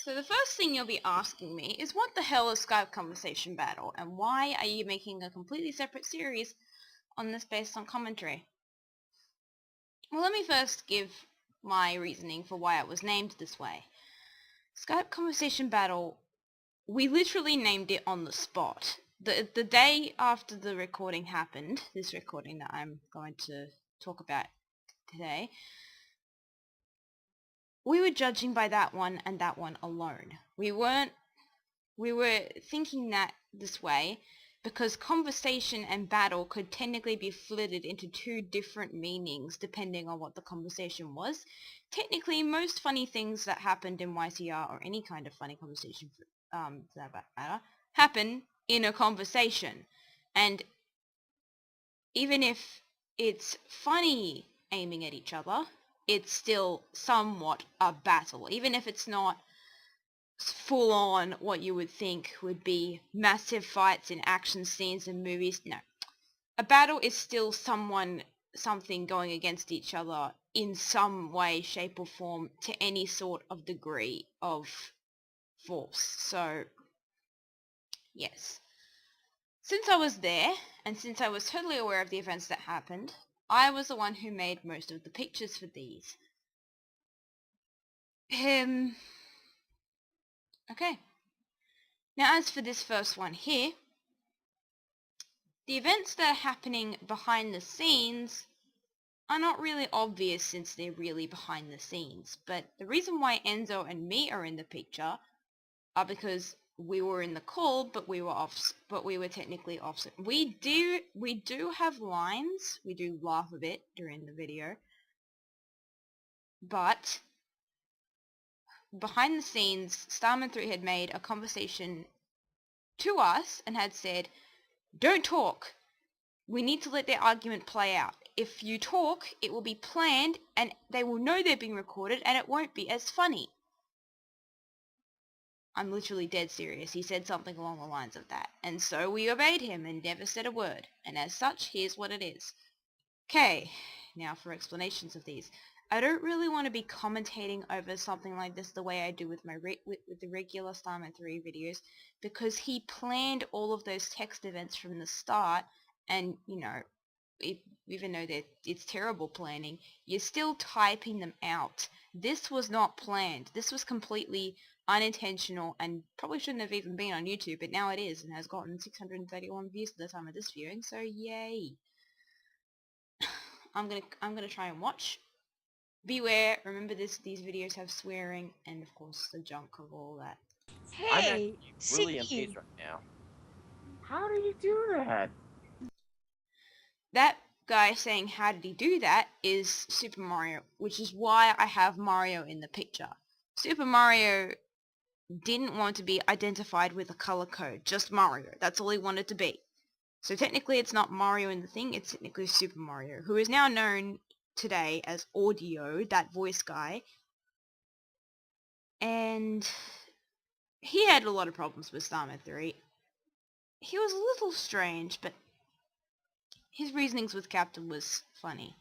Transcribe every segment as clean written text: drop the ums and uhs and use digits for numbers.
So the first thing you'll be asking me is what the hell is Skype Conversation Battle, and why are you making a completely separate series on this based on commentary? Well, let me first give my reasoning for why it was named this way. Skype Conversation Battle, we literally named it on the spot. The day after the recording happened, this recording that I'm going to talk about today, we were judging by that one and that one alone. We were thinking that this way because conversation and battle could technically be flitted into two different meanings depending on what the conversation was. Technically, most funny things that happened in YCR, or any kind of funny conversation for that matter, happen in a conversation. And even if it's funny aiming at each other, it's still somewhat a battle, even if it's not full on what you would think would be massive fights in action scenes and movies. No. A battle is still something going against each other in some way, shape or form to any sort of degree of force. So, yes. Since I was there, and since I was totally aware of the events that happened, I was the one who made most of the pictures for these. Okay. Now as for this first one here, the events that are happening behind the scenes are not really obvious since they're really behind the scenes, but the reason why Enzo and me are in the picture are because we were in the call, but we were technically offset. We do have lines. We do laugh a bit during the video, but behind the scenes, Starman 3 had made a conversation to us and had said, "Don't talk. We need to let their argument play out. If you talk, it will be planned, and they will know they're being recorded, and it won't be as funny." I'm literally dead serious. He said something along the lines of that. And so we obeyed him and never said a word. And as such, here's what it is. Okay, now for explanations of these. I don't really want to be commentating over something like this the way I do with my with the regular Starman 3 videos, because he planned all of those text events from the start, and, you know, even though it's terrible planning, you're still typing them out. This was not planned. This was completely unintentional and probably shouldn't have even been on YouTube, but now it is and has gotten 631 views at the time of this viewing, so yay. I'm gonna try and watch. Beware, remember these videos have swearing and of course the junk of all that. Hey, I'm really amazed right now. How did you do that? That guy saying how did he do that is Super Mario, which is why I have Mario in the picture. Super Mario didn't want to be identified with a color code, just Mario. That's all he wanted to be. So technically it's not Mario in the thing, it's technically Super Mario, who is now known today as Audio, that voice guy. And he had a lot of problems with Starman 3. He was a little strange, but his reasonings with Captain was funny.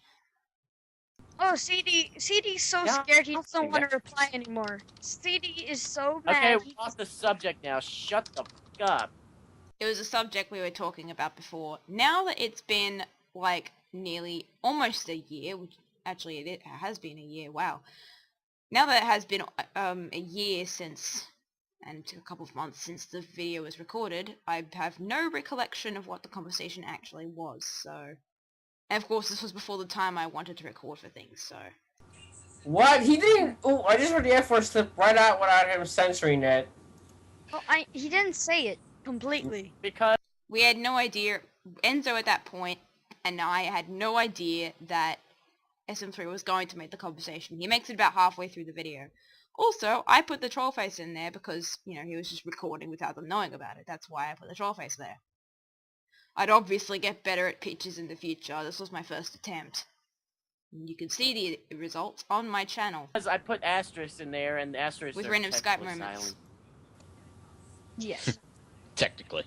Oh, CD's so scared he doesn't want to reply anymore. CD is so mad. Okay, we're off the subject now. Shut the fuck up. It was a subject we were talking about before. Now that it's been, like, nearly almost a year, which actually it has been a year, wow. Now that it has been a year since, and a couple of months since the video was recorded, I have no recollection of what the conversation actually was, so... And of course, this was before the time I wanted to record for things, so... What? He didn't... Oh, I just heard the F-word slip right out without him censoring it. Oh, he didn't say it completely. Because... We had no idea, Enzo at that point, and I had no idea that SM3 was going to make the conversation. He makes it about halfway through the video. Also, I put the troll face in there because, you know, he was just recording without them knowing about it. That's why I put the troll face there. I'd obviously get better at pictures in the future. This was my first attempt. You can see the results on my channel. Because I put asterisks in there, and the asterisks with are random Skype technically moments. silent. Yes. Technically.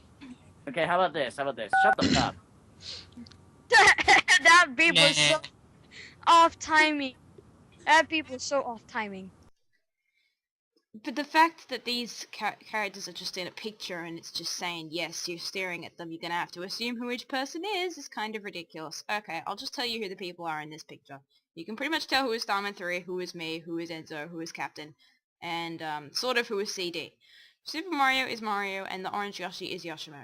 Okay, how about this? How about this? Shut the fuck up. That beep was so off timing. That beep was so off timing. But the fact that these characters are just in a picture and it's just saying, yes, you're staring at them, you're gonna have to assume who each person is kind of ridiculous. Okay, I'll just tell you who the people are in this picture. You can pretty much tell who is Diamond 3, who is me, who is Enzo, who is Captain, and sort of who is CD. Super Mario is Mario, and the orange Yoshi is Yoshimo.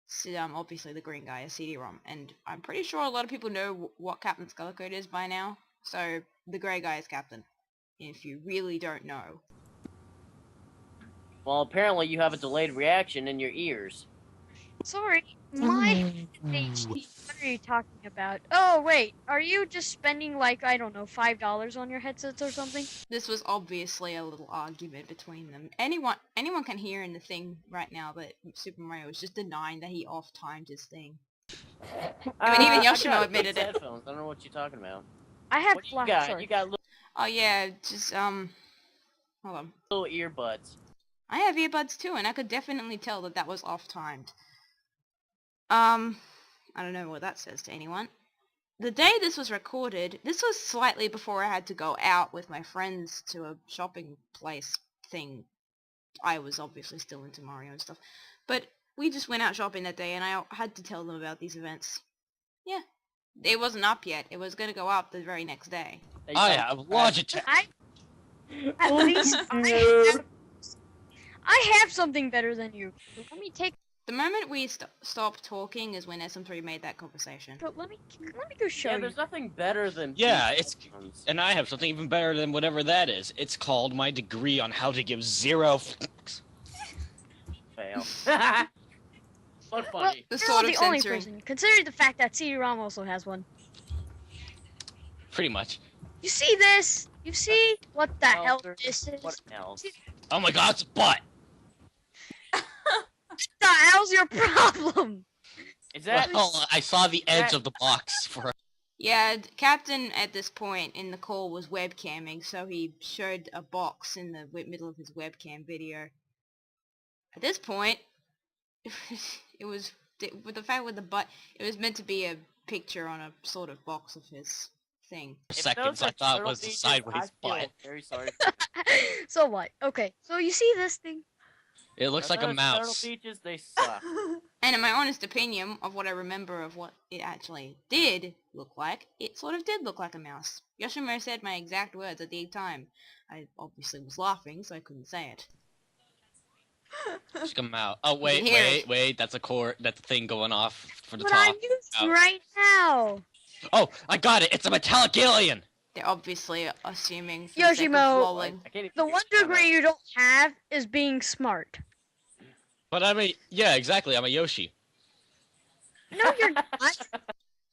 So, obviously the green guy is CD-ROM, and I'm pretty sure a lot of people know what Captain's color code is by now, so the grey guy is Captain, if you really don't know. Well, apparently you have a delayed reaction in your ears. Sorry, my HD. What are you talking about? Oh, wait. Are you just spending, like, I don't know, $5 on your headsets or something? This was obviously a little argument between them. Anyone can hear in the thing right now that Super Mario was just denying that he off-timed his thing. I mean, even Yoshimo admitted it. Headphones. I don't know what you're talking about. I have What do you black got? shorts. You got little, Oh yeah, just, hold on. little earbuds. I have earbuds too, and I could definitely tell that that was off-timed. I don't know what that says to anyone. The day this was recorded, this was slightly before I had to go out with my friends to a shopping place thing. I was obviously still into Mario and stuff. But we just went out shopping that day, and I had to tell them about these events. Yeah. It wasn't up yet. It was going to go up the very next day. I have Logitech. At least I have something better than you. Let me take. The moment we stopped talking is when SM3 made that conversation. But let me go show Yeah, you. there's nothing better than. Yeah, and I have something even better than whatever that is. It's called my degree on how to give zero fucks. Fail. But Well, funny. The you're sort not of the only censoring. person. Consider the fact that CD-ROM also has one. Pretty much. You see this? You see what the hell Elder- this is? What else? Oh my god, it's a butt! What the hell's your problem? Is that? Well, I saw the edge of the box for Yeah, Captain at this point in the call was webcamming, so he showed a box in the middle of his webcam video. At this point, it was with the fact with the butt. It was meant to be a picture on a sort of box of his thing. If seconds. those I are thought it turtle was the beaches, sideways I feel butt. Very sorry. So what? Okay, so you see this thing? It looks like a mouse. Turtle beaches, they suck. And in my honest opinion of what I remember of what it actually did look like, it sort of did look like a mouse. Yoshimo said my exact words at the time. I obviously was laughing, so I couldn't say it. Just a mouse. Oh wait, You hear wait. That's a cord. That's a thing going off for the What top. I'm using Oh. right now. Oh, I got it. It's a metallic alien. They're obviously assuming for the sake of Yoshimo. lolling. I can't even The get one this camera. degree you don't have is being smart. But yeah, exactly. I'm a Yoshi. No, you're not.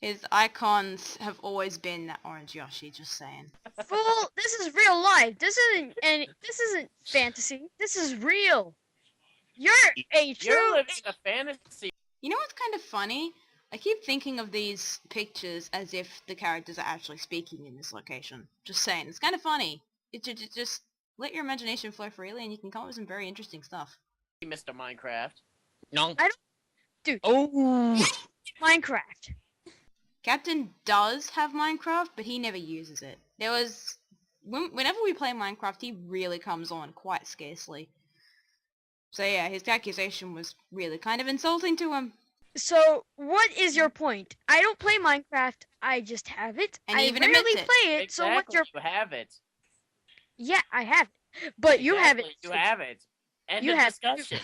His icons have always been that orange Yoshi, just saying. Fool, this is real life. This isn't fantasy. This is real. You're a You're true. living a fantasy. You know what's kind of funny? I keep thinking of these pictures as if the characters are actually speaking in this location. Just saying, it's kind of funny. Just let your imagination flow freely and you can come up with some very interesting stuff. Mr. Minecraft. No. Dude. Oh. Minecraft. Captain does have Minecraft, but he never uses it. Whenever we play Minecraft, he really comes on quite scarcely. So yeah, his accusation was really kind of insulting to him. So, what is your point? I don't play Minecraft. I just have it. And I even rarely admits it. play it. Exactly. So what's your? You have it. Yeah, I have it. But you have it. Exactly, You have it. End You of have- discussion.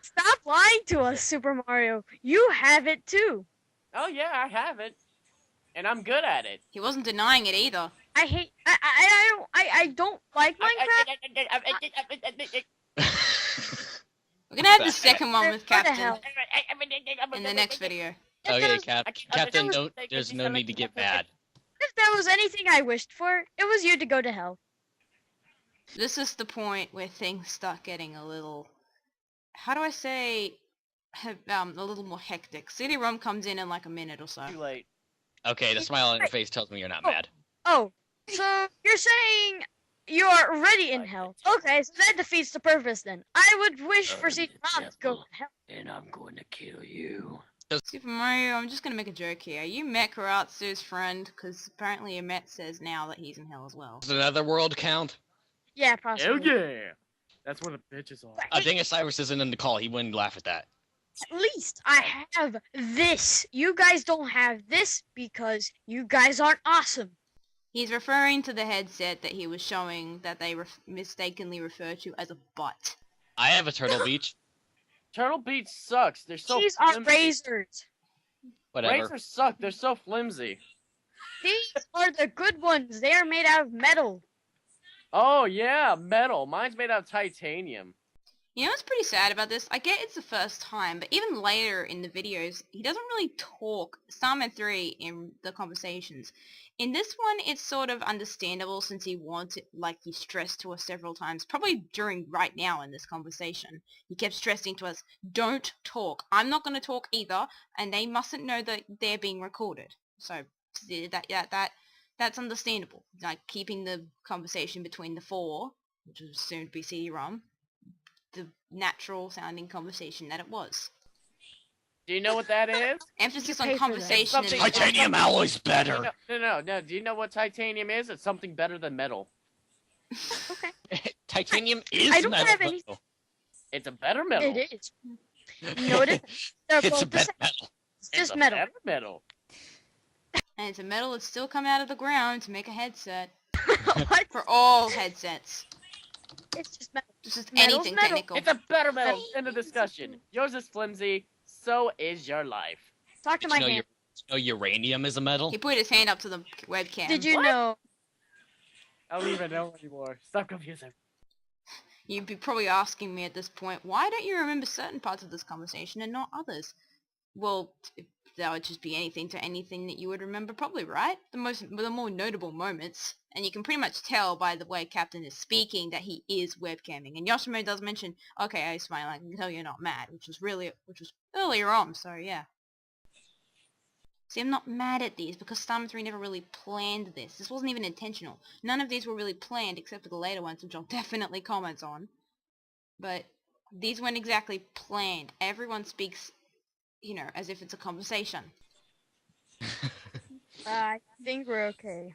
Stop lying to us, Super Mario. You have it too. Oh yeah, I have it, and I'm good at it. He wasn't denying it either. I don't like Minecraft. We're gonna have the second one with What the Captain hell? in the next video. Okay, I can't- Captain. I Don't. can't- There's no need to get mad. If there was anything I wished for, it was you to go to hell. This is the point where things start getting a little, how do I say, a little more hectic. CD-ROM comes in like a minute or so. Too late. Okay, the smile on your face tells me you're not mad. Oh, so you're saying you're already in hell? Okay, so that defeats the purpose then. I would wish for CD-ROM to go to hell. And I'm going to kill you. Super Mario, I'm just gonna make a joke here. Are you Mekaratsu's friend? Because apparently Emet says now that he's in hell as well. Does another world count? Yeah, Hell possibly. yeah! That's where the bitches are. I think if Cyrus isn't in the call, he wouldn't laugh at that. At least I have this. You guys don't have this because you guys aren't awesome. He's referring to the headset that he was showing that they mistakenly refer to as a butt. I have a Turtle Beach. Turtle Beach sucks. They're so These are flimsy. razors. Whatever. Razors suck. They're so flimsy. These are the good ones. They are made out of metal. Oh yeah, metal. Mine's made out of titanium. You know what's pretty sad about this? I get it's the first time, but even later in the videos, he doesn't really talk. Starman 3 in the conversations. In this one, it's sort of understandable since he wants it, like he stressed to us several times, probably during right now in this conversation. He kept stressing to us, don't talk. I'm not going to talk either, and they mustn't know that they're being recorded. So that's understandable. Like keeping the conversation between the four, which was soon to be CD-ROM, the natural sounding conversation that it was. Do you know what that is? Emphasis You on pay for that. conversation. Something- And Titanium alloy's better. No. Do you know what titanium is? It's something better than metal. Okay. Titanium is I don't metal. have any- though. It's a better metal. It is. No, it isn't. They're It's a both the better same. metal. It's It's just a metal. better metal. and it's a metal that's still come out of the ground to make a headset. What? For all headsets. It's just metal. Just Metal's anything metal. technical. It's a better metal. End of discussion. Yours is flimsy. So is your life. Talk to Did my you know, hand. uranium is a metal? He put his hand up to the webcam. Did you What? know? I don't even know anymore. Stop confusing. You'd be probably asking me at this point, why don't you remember certain parts of this conversation and not others? Well, that would just be anything to anything that you would remember probably, right? The more notable moments. And you can pretty much tell by the way Captain is speaking that he is webcamming. And Yoshimo does mention, okay, I smile, I can tell you're not mad, which was earlier on, so yeah. See, I'm not mad at these because Starman 3 never really planned this. This wasn't even intentional. None of these were really planned except for the later ones, which I'll definitely comment on. But these weren't exactly planned. Everyone speaks, you know, as if it's a conversation. I think we're okay.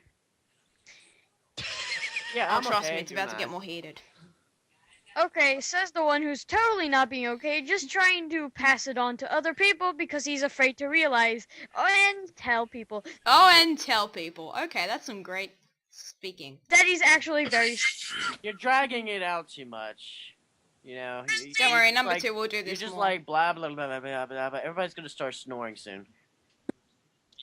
Yeah, Oh, I'm trust okay, me, it's you're about to get not. more heated. Okay, says the one who's totally not being okay, just trying to pass it on to other people because he's afraid to realize and tell people Oh, and tell people. Okay, that's some great speaking. that he's actually very. You're dragging it out too much. You know. Don't worry, number like, 2 we'll do You're this just more. like blah blah blah blah blah blah. Blah. Everybody's gonna start snoring soon.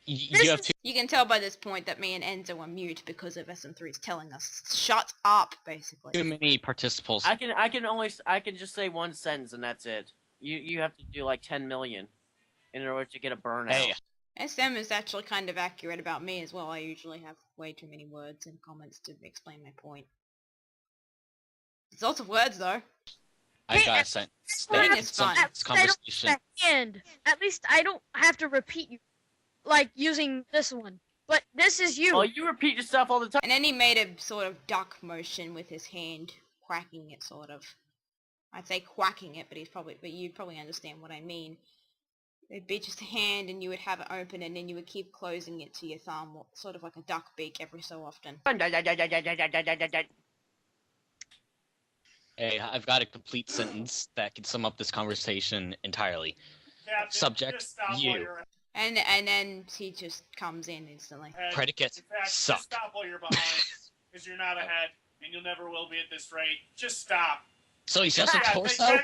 You have You can tell by this point that me and Enzo are mute because of SM3's telling us, shut up, basically. too many participles. I can just say one sentence and that's it. You have to do like 10 million in order to get a burnout. Hey, SM is actually kind of accurate about me as well. I usually have way too many words and comments to explain my point. There's lots of words though. I Hey, got a sentence. Spitting That is some fun. conversation. And at least I don't have to repeat you, like using this one. But this is you. Well, you repeat yourself all the time. And then he made a sort of duck motion with his hand, quacking it sort of. I'd say quacking it, but you'd probably understand what I mean. It'd be just a hand and you would have it open and then you would keep closing it to your thumb, sort of like a duck beak every so often. Hey, I've got a complete sentence that can sum up this conversation entirely. Captain, Subject, just stop while you. you're ahead. And then he just comes in instantly. Predicate, In fact, suck. just stop while you're behind, because you're not ahead, and you'll never will be at this rate. Just stop. So he's just a Yeah, torso?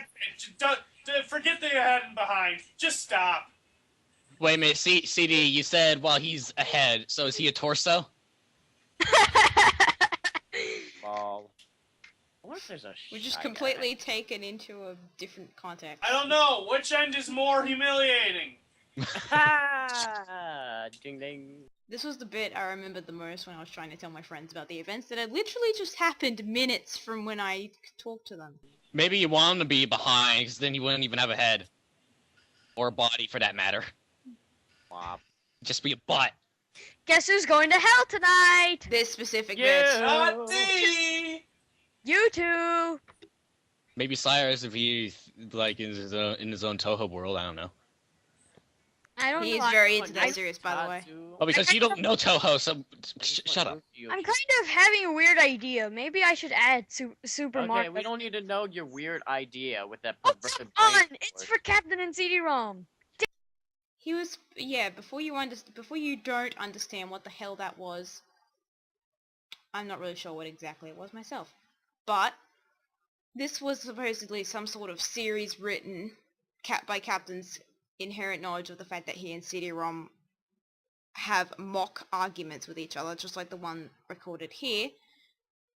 forget the ahead and behind. Just stop. Wait a minute, CD, you said while he's ahead, so is he a torso? Ball. I wonder if there's a We're just shy completely taken into a different context. I don't know. Which end is more humiliating? guy. Ding ding. This was the bit I remembered the most when I was trying to tell my friends about the events that had literally just happened minutes from when I talked to them. Maybe you want him to be behind, because then you wouldn't even have a head. Or a body, for that matter. Wow. Just be a butt. Guess who's going to hell tonight? This specific Yeah. bit. You two. Maybe Cyrus if he, like, in his own Toho world, I don't know. I don't He's know. very I'm- into that I- series, by the way. Oh, because you don't know Toho, so shut up. I'm kind of having a weird idea. Maybe I should add Super Okay, Mario. we don't need to know your weird idea with that Oh, perverted come on! brain It's of for Captain and CD-ROM. He was, yeah, before you don't understand what the hell that was, I'm not really sure what exactly it was myself. But this was supposedly some sort of series written by Captain's inherent knowledge of the fact that he and CD-ROM have mock arguments with each other, just like the one recorded here.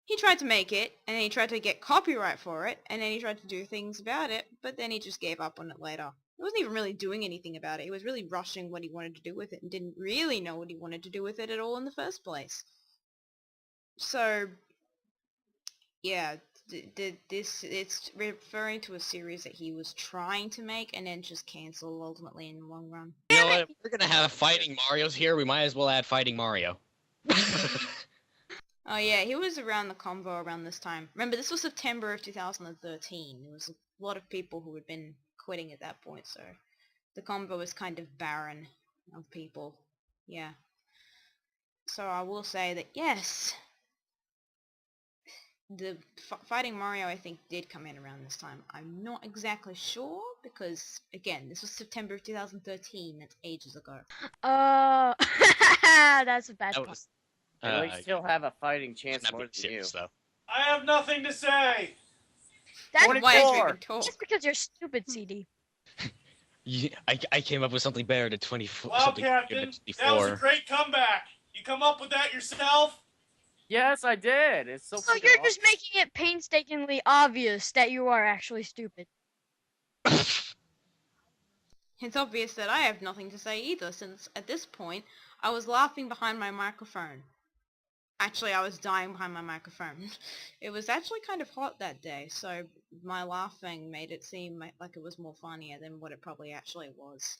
He tried to make it, and then he tried to get copyright for it, and then he tried to do things about it, but then he just gave up on it later. He wasn't even really doing anything about it. He was really rushing what he wanted to do with it and didn't really know what he wanted to do with it at all in the first place. So, yeah, it's referring to a series that he was trying to make and then just cancel ultimately in the long run. You know what? If we're gonna have Fighting Marios here, we might as well add Fighting Mario. Oh yeah, he was around the convo around this time. Remember, this was September of 2013. There was a lot of people who had been quitting at that point, so the convo was kind of barren of people. Yeah. So I will say that yes, the Fighting Mario I think did come in around this time. I'm not exactly sure because again, this was September of 2013. That's ages ago. That's a bad That part. was. We still have a fighting chance Not more being than you. serious, though. I have nothing to say. That's What Why Four. did you even talk? just because you're stupid, CD. Yeah, I came up with something better than 24. Well, something better Captain, than that was a 24. great comeback. You come up with that yourself? Yes, I did. It's so. So freaking you're awesome. just making it painstakingly obvious that you are actually stupid. It's obvious that I have nothing to say either, since at this point, I was laughing behind my microphone. Actually, I was dying behind my microphone. It was actually kind of hot that day, so my laughing made it seem like it was more funnier than what it probably actually was.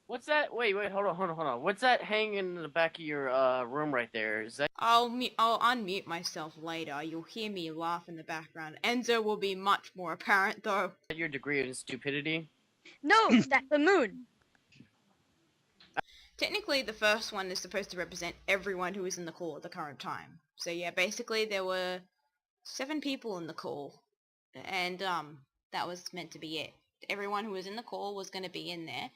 What's that? Wait, hold on. What's that hanging in the back of your room right there? Is that I'll unmute myself later. You'll hear me laugh in the background. Enzo will be much more apparent, though. your degree in stupidity? No, that's the moon. Technically, the first one is supposed to represent everyone who is in the call at the current time. So yeah, basically there were 7 people in the call, and that was meant to be it. Everyone who was in the call was going to be in there,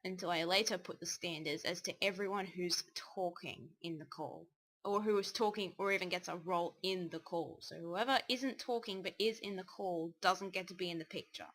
until I later put the standards as to everyone who's talking in the call, or who is talking or even gets a role in the call. So whoever isn't talking but is in the call doesn't get to be in the picture.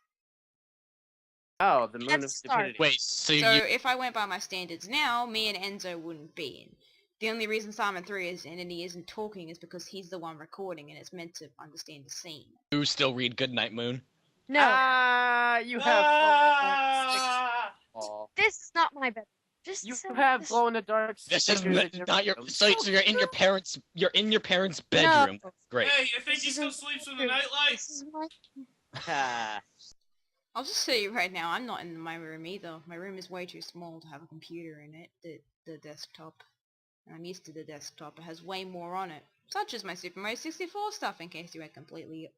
Oh, the moon That's of a start. stupidity. Wait, so So you. if I went by my standards now, me and Enzo wouldn't be in. The only reason Simon 3 is in and he isn't talking is because he's the one recording and it's meant to understand the scene. You still read Goodnight Moon? No, Ah, you have. Ah! Oh. this is not my bed. Just You say have this- glow in the dark. This is stickers in not your. room. So you're in your parents. You're in your parents' bedroom. No. Great. Hey, you think he This still isn't sleeps with a true. nightlight? This is my... Ah. I'll just tell you right now, I'm not in my room either. My room is way too small to have a computer in it, the desktop. And I'm used to the desktop, it has way more on it. Such as my Super Mario 64 stuff, in case you had completely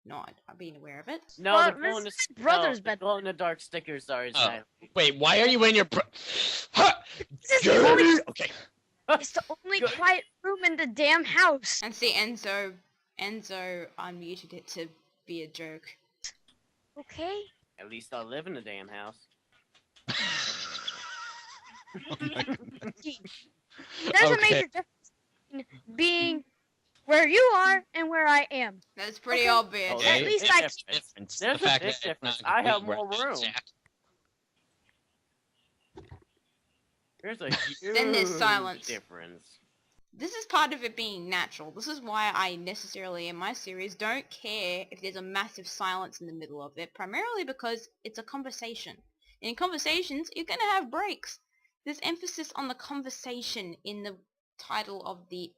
not been aware of it. No, Well, the glow in the this is my brother's the bed. glow in the dark stickers are his Oh. night. Wait, why are you in your? Ha! This is the only, Dirty! Okay. it's the only quiet room in the damn house. And see, Enzo unmuted it to be a joke. Okay? At least I live in the damn house. Oh my God. There's a Okay. major difference between being where you are and where I am. That's pretty Okay. obvious. Oh, At there's a least big I difference. Difference. There's The a fact big that it's difference. not I have complete more rest, room. Zach. There's a huge Then there's silence. difference. This is part of it being natural. This is why I necessarily, in my series, don't care if there's a massive silence in the middle of it, primarily because it's a conversation. In conversations, you're going to have breaks. There's emphasis on the conversation in the title of the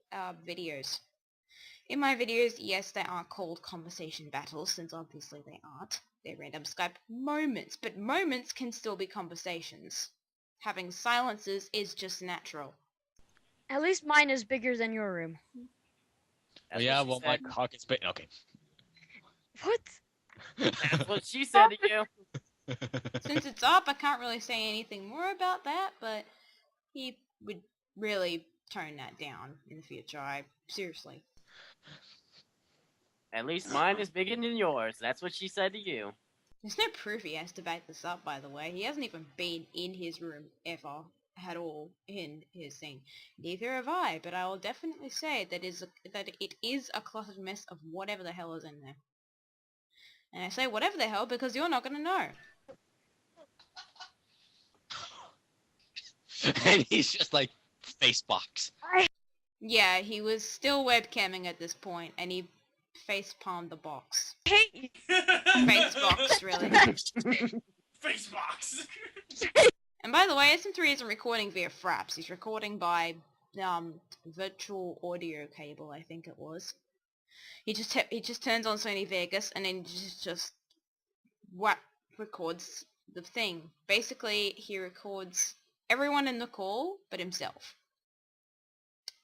videos. In my videos, yes, they aren't called conversation battles, since obviously they aren't. They're random Skype moments, but moments can still be conversations. Having silences is just natural. At least mine is bigger than your room. Oh, That's yeah, what she well, my said. cock is big. Okay. What? That's what she said to you. Since it's up, I can't really say anything more about that, but he would really tone that down in the future. Seriously. At least mine is bigger than yours. That's what she said to you. There's no proof he has to back this up, by the way. He hasn't even been in his room ever at all in his thing. Neither have I, but I will definitely say that it is a cluttered mess of whatever the hell is in there. And I say whatever the hell because you're not going to know. And he's just like, face box. Yeah, he was still webcamming at this point, and he face palmed the box. hate you. Face box, really. Face box. And by the way, SM3 isn't recording via Fraps. He's recording by virtual audio cable, I think it was. He just turns on Sony Vegas and then just records the thing. Basically, he records everyone in the call but himself,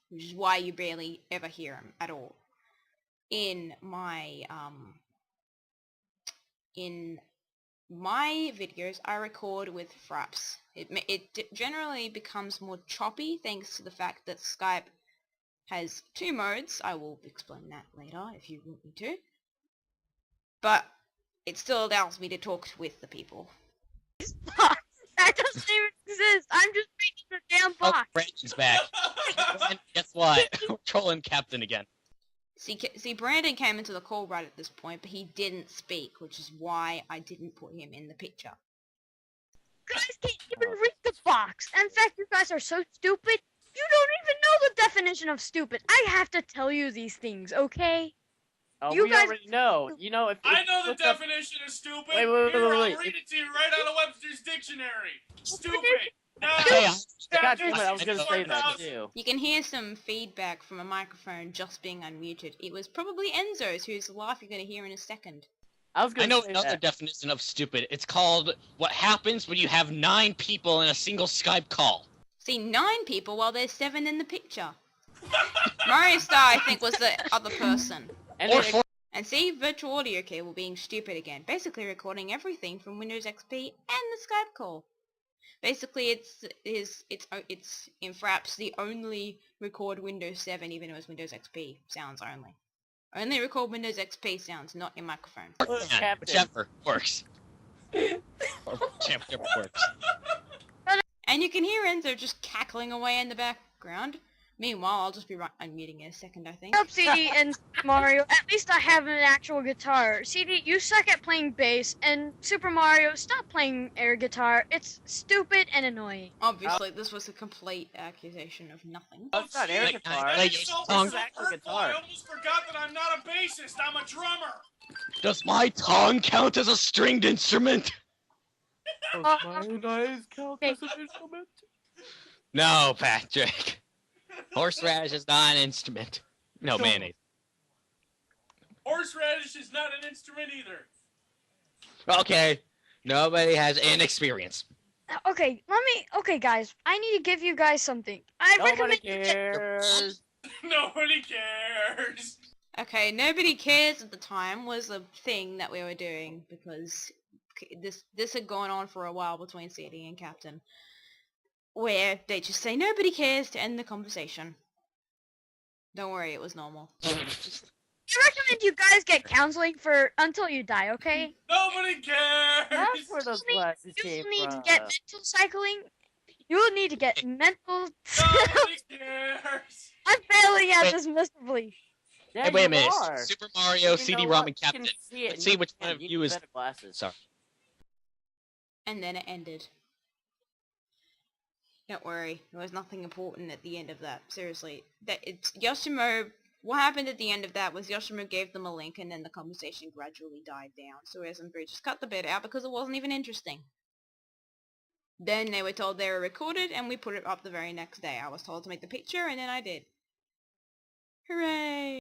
which is why you barely ever hear him at all. In my videos, I record with Fraps. It generally becomes more choppy thanks to the fact that Skype has 2 modes. I will explain that later if you want me to. But it still allows me to talk with the people. That doesn't even exist. I'm just reading the damn Oh, box. Brandon's back. And guess what? We're trolling Captain again. See, Brandon came into the call right at this point, but he didn't speak, which is why I didn't put him in the picture. Guys can't even read the box. In fact, you guys are so stupid. You don't even know the definition of stupid. I have to tell you these things, okay? Oh, You we guys- already know. You know, if I know the look up- definition of stupid. Wait, Here, I'll wait. read it to you right out of Webster's dictionary. Stupid. No. Hey, God damn it, I was gonna gonna say that too. You can hear some feedback from a microphone just being unmuted. It was probably Enzo's, whose laugh you're going to hear in a second. I was gonna I know say another that. definition of stupid. It's called what happens when you have 9 people in a single Skype call. See, 9 people while there's 7 in the picture. Mario Star, I think, was the other person. And Or then- 4. And see, virtual audio cable being stupid again. Basically recording everything from Windows XP and the Skype call. Basically, it's in Fraps the only record Windows 7, even though it's Windows XP sounds only. Only record Windows XP sounds, not in microphone. Captain. Whichever works. Or whichever works. And you can hear Enzo just cackling away in the background. Meanwhile, I'll just be unmuting in a second, I think. Up, CD and Mario. At least I have an actual guitar. CD, you suck at playing bass, and Super Mario, stop playing air guitar. It's stupid and annoying. Obviously, this was a complete accusation of nothing. Oh, it's not air shit. guitar. That Like is your so tongue. hurtful. I almost forgot that I'm not a bassist. I'm a drummer. Does my tongue count as a stringed instrument? No, Patrick. Horseradish is not an instrument. No, mayonnaise. Horseradish is not an instrument either. Okay. Nobody has an experience. Okay, okay, guys, I need to give you guys something. I Nobody recommend you get cares. Nobody cares. Okay, nobody cares at the time was a thing that we were doing because this had gone on for a while between CD and Captain, where they just say nobody cares to end the conversation. Don't worry, it was normal. I recommend you guys get counseling for until you die, okay? Nobody cares. That's where those glasses You came will need to from. get mental cycling. You will need to get mental. Nobody cares. I'm failing at Wait. this miserably. Yeah, Hey, wait a you minute. are. Super Mario, You CD-ROM, know and what? You can Captain. see it Let's and see you which can. one of You you need is... better glasses. Sorry. And then it ended. Don't worry, there was nothing important at the end of that. Seriously, Yoshimo. What happened at the end of that was Yoshimo gave them a link, and then the conversation gradually died down. So SM3 just cut the bit out because it wasn't even interesting. Then they were told they were recorded, and we put it up the very next day. I was told to make the picture, and then I did. Hooray!